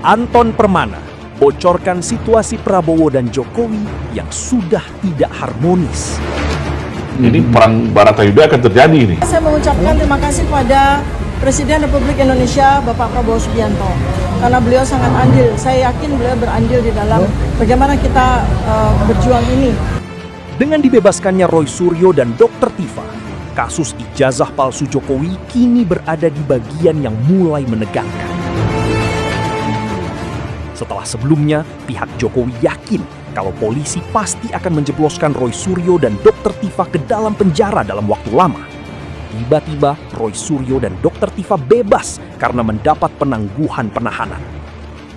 Anton Permana bocorkan situasi Prabowo dan Jokowi yang sudah tidak harmonis. Ini perang Baratayuda akan terjadi ini. Saya mengucapkan terima kasih pada Presiden Republik Indonesia Bapak Prabowo Subianto karena beliau sangat andil. Saya yakin beliau berandil di dalam bagaimana kita berjuang ini. Dengan dibebaskannya Roy Suryo dan Dr. Tifa, kasus ijazah palsu Jokowi kini berada di bagian yang mulai menegangkan. Setelah sebelumnya, pihak Jokowi yakin kalau polisi pasti akan menjebloskan Roy Suryo dan Dr. Tifa ke dalam penjara dalam waktu lama. Tiba-tiba, Roy Suryo dan Dr. Tifa bebas karena mendapat penangguhan penahanan.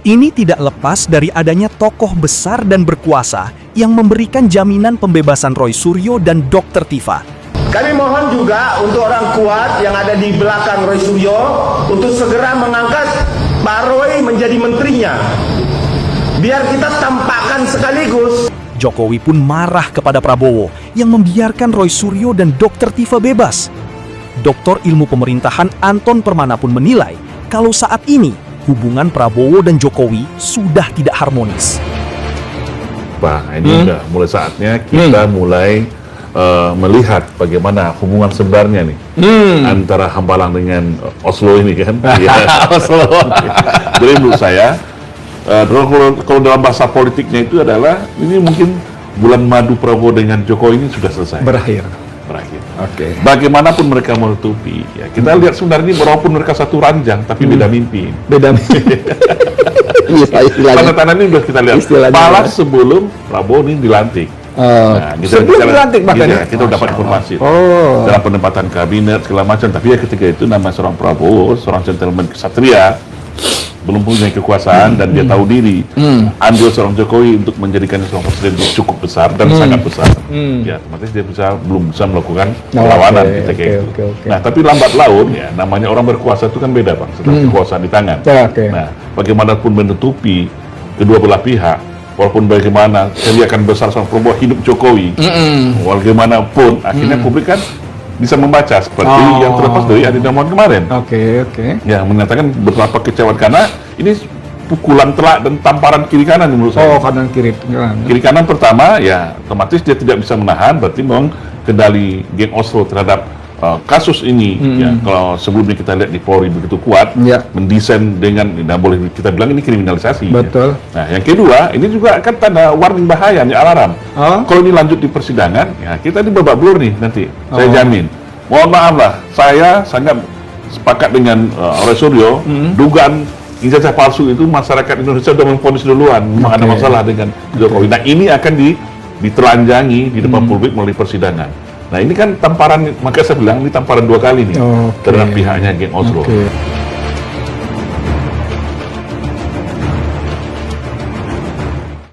Ini tidak lepas dari adanya tokoh besar dan berkuasa yang memberikan jaminan pembebasan Roy Suryo dan Dr. Tifa. Kami mohon juga untuk orang kuat yang ada di belakang Roy Suryo untuk segera mengangkat Pak Roy menjadi menterinya. Biar kita tampakkan sekaligus. Jokowi pun marah kepada Prabowo yang membiarkan Roy Suryo dan Dr. Tifa bebas. Doktor Ilmu Pemerintahan Anton Permana pun menilai kalau saat ini hubungan Prabowo dan Jokowi sudah tidak harmonis. Pak, ini udah mulai saatnya kita mulai melihat bagaimana hubungan sebenarnya nih antara Hambalang dengan Oslo ini kan. Ya. Oslo. Jadi menurut saya, kalau dalam bahasa politiknya itu adalah ini mungkin bulan madu Prabowo dengan Jokowi ini sudah selesai. Berakhir. Oke. Bagaimanapun mereka menutupi, ya kita lihat sebenarnya walaupun mereka satu ranjang, tapi beda mimpi. Beda mimpi. Tanda-tanda ini sudah kita lihat. Malah sebelum Prabowo ini dilantik. Nah, sebelum dilantik makanya kita dapat informasi dalam penempatan kabinet segala macam. Tapi ya ketika itu nama seorang Prabowo, seorang gentleman kesatria, belum punya kekuasaan dan dia tahu diri. Andil seorang Jokowi untuk menjadikan seorang presiden cukup besar dan sangat besar. Ya, otomatis dia belum bisa melakukan perlawanan ketika itu. Nah, tapi lambat laun ya namanya orang berkuasa itu kan beda, Bang. Setelah kekuasaan di tangan. Nah, bagaimanapun menutupi kedua belah pihak, walaupun bagaimana kelihatan besar seorang Prabowo hidup Jokowi, bagaimanapun akhirnya publik kan bisa membaca seperti yang terlepas dari Adi Namuan kemarin. Ya, menyatakan betapa kecewaan karena ini pukulan telak dan tamparan kiri kanan menurut saya. Kanan kiri. Kiri kanan pertama ya otomatis dia tidak bisa menahan, berarti memang kendali geng Oslo terhadap kasus ini ya kalau sebelumnya kita lihat di Polri begitu kuat mendesain dengan boleh kita bilang ini kriminalisasi. Betul. Ya. Nah, yang kedua ini juga akan tanda warning bahaya nih, alarm. Kalau ini lanjut di persidangan ya kita di babak belur nih nanti. Saya jamin. Mohon maaf lah, saya sangat sepakat dengan Roy Suryo. Dugaan ijazah palsu itu masyarakat Indonesia sudah memvonis duluan. Memang ada masalah dengan Jokowi. Nah, ini akan ditelanjangi di depan publik melalui persidangan. Nah, ini kan tamparan, makanya saya bilang ini tamparan dua kali nih terhadap pihaknya geng Oslo.